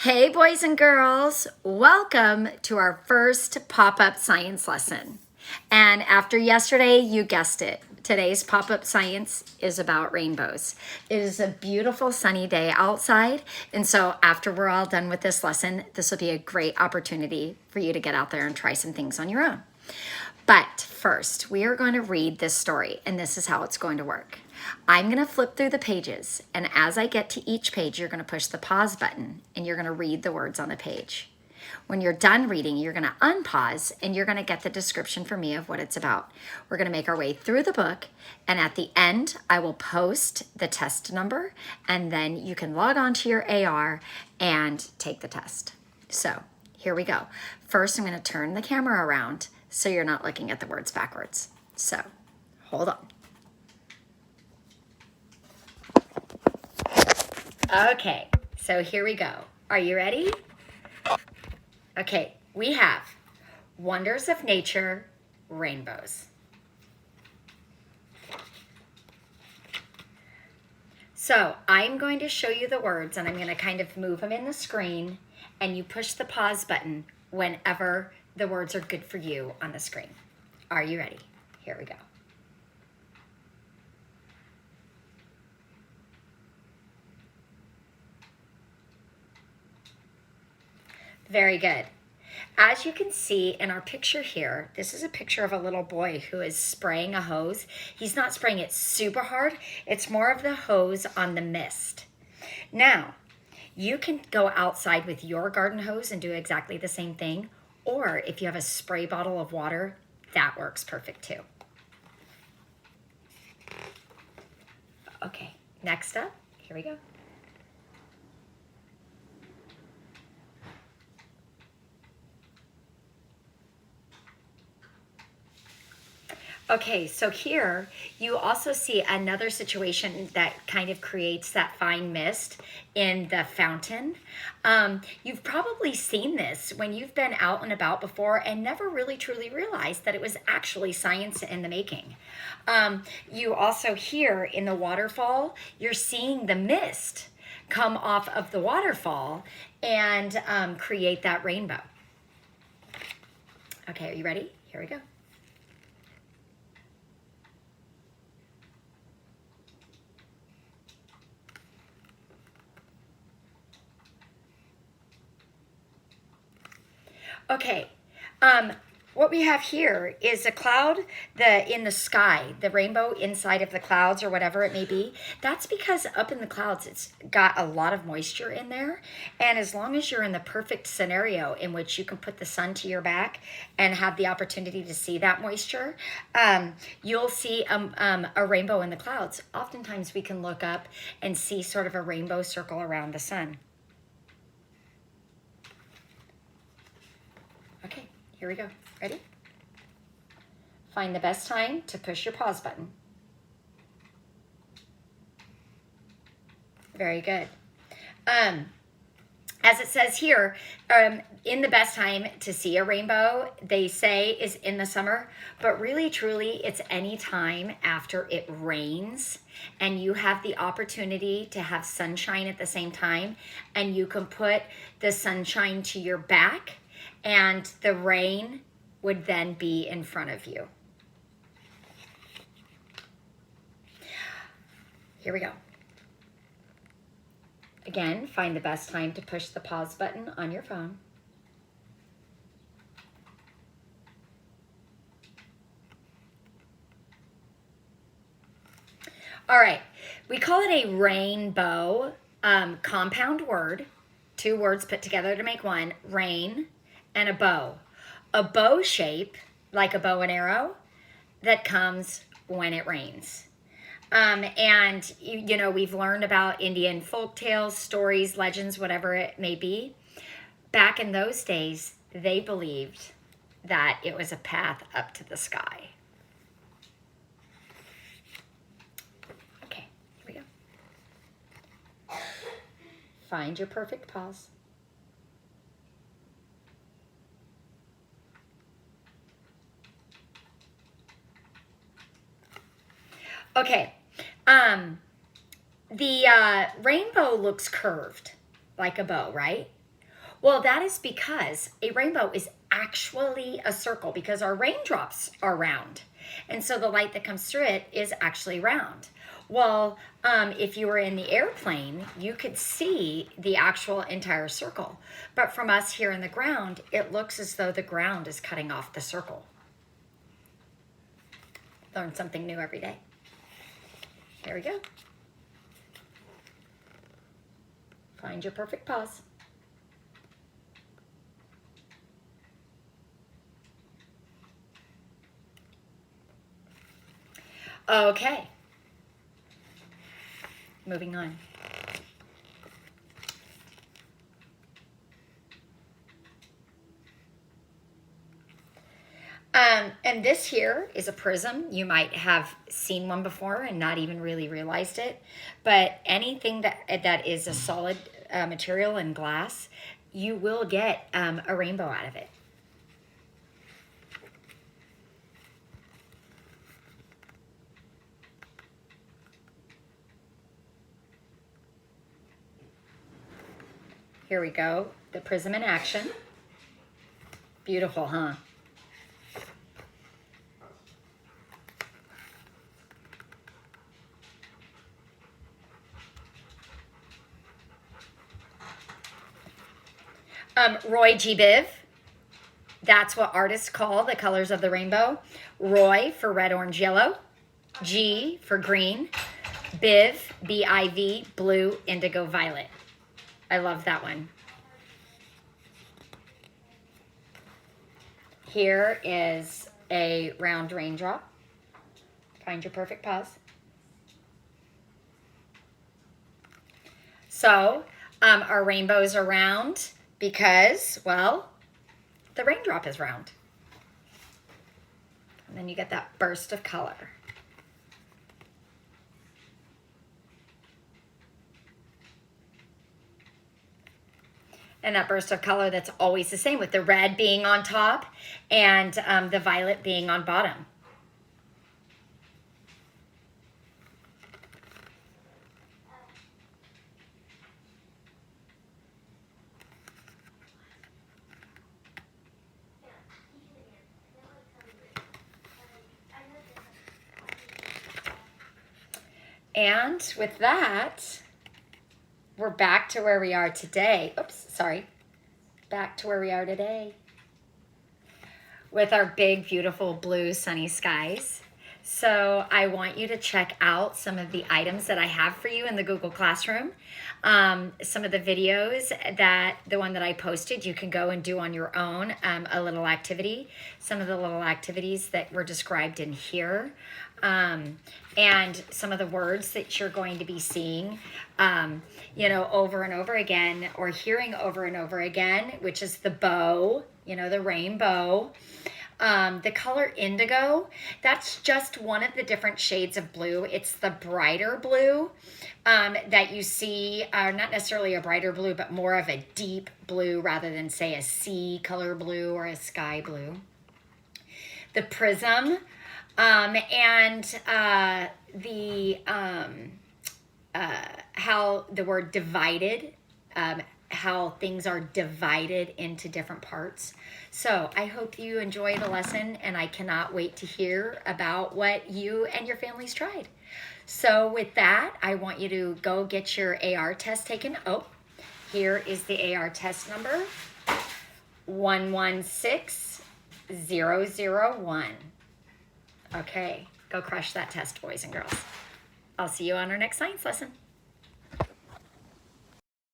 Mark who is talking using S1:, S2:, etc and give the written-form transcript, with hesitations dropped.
S1: Hey boys and girls, welcome to our first pop-up science lesson. And after yesterday, you guessed it, today's pop-up science is about rainbows. It is a beautiful sunny day outside, and so after we're all done with this lesson, this will be a great opportunity for you to get out there and try some things on your own. But first, we are going to read this story, and this is how it's going to work. I'm going to flip through the pages, and as I get to each page, you're going to push the pause button, and you're going to read the words on the page. When you're done reading, you're going to unpause, and you're going to get the description from me of what it's about. We're going to make our way through the book, and at the end, I will post the test number, and then you can log on to your AR and take the test. So here we go. First, I'm going to turn the camera around so you're not looking at the words backwards. So hold on. Okay, so here we go. Are you ready? Okay, we have wonders of nature, rainbows. So I'm going to show you the words, and I'm going to kind of move them in the screen, and you push the pause button whenever the words are good for you on the screen. Are you ready? Here we go. Very good. As you can see in our picture here, this is a picture of a little boy who is spraying a hose. He's not spraying it super hard. It's more of the hose on the mist. Now, you can go outside with your garden hose and do exactly the same thing. Or if you have a spray bottle of water, that works perfect too. Okay, next up, here we go. Okay, so here you also see another situation that kind of creates that fine mist in the fountain. You've probably seen this when you've been out and about before and never really truly realized that it was actually science in the making. You also here in the waterfall, you're seeing the mist come off of the waterfall and create that rainbow. Okay, are you ready? Here we go. Okay, what we have here is a cloud in the sky, the rainbow inside of the clouds or whatever it may be. That's because up in the clouds, it's got a lot of moisture in there. And as long as you're in the perfect scenario in which you can put the sun to your back and have the opportunity to see that moisture, you'll see a rainbow in the clouds. Oftentimes we can look up and see sort of a rainbow circle around the sun. Okay, here we go. Ready? Find the best time to push your pause button. Very good. As it says here, in the best time to see a rainbow, they say is in the summer, but really truly it's any time after it rains and you have the opportunity to have sunshine at the same time, and you can put the sunshine to your back and the rain would then be in front of you. Here we go. Again, find the best time to push the pause button on your phone. All right, we call it a rainbow, compound word, two words put together to make one, rain and a bow. A bow shape, like a bow and arrow, that comes when it rains. And, you know, we've learned about Indian folk tales, stories, legends, whatever it may be. Back in those days, they believed that it was a path up to the sky. Okay, here we go. Find your perfect pause. Okay, the rainbow looks curved like a bow, right? Well, that is because a rainbow is actually a circle because our raindrops are round. And so the light that comes through it is actually round. Well, if you were in the airplane, you could see the actual entire circle. But from us here in the ground, it looks as though the ground is cutting off the circle. Learn something new every day. There we go. Find your perfect pause. Okay. Moving on. And this here is a prism. You might have seen one before and not even really realized it. But anything that is a solid material and glass, you will get a rainbow out of it. Here we go, the prism in action. Beautiful, huh? Roy G. Biv, that's what artists call the colors of the rainbow. Roy for red, orange, yellow. G for green. Biv, B-I-V, blue, indigo, violet. I love that one. Here is a round raindrop. Find your perfect pause. So our rainbows are round because, well, the raindrop is round. And then you get that burst of color. And that burst of color that's always the same, with the red being on top and the violet being on bottom. And with that, we're back to where we are today. Oops, sorry. Back to where we are today with our big, beautiful blue sunny skies. So I want you to check out some of the items that I have for you in the Google Classroom. Some of the videos the one that I posted, you can go and do on your own, a little activity. Some of the little activities that were described in here. And some of the words that you're going to be seeing, over and over again, or hearing over and over again, which is the bow, the rainbow. The color indigo, that's just one of the different shades of blue. It's the brighter blue that you see, not necessarily a brighter blue, but more of a deep blue rather than, say, a sea color blue or a sky blue. The prism, and how the word divided, how things are divided into different parts. So I hope you enjoy the lesson, and I cannot wait to hear about what you and your families tried. So with that, I want you to go get your AR test taken. Oh, here is the AR test number, 116001. Okay, go crush that test, boys and girls. I'll see you on our next science lesson.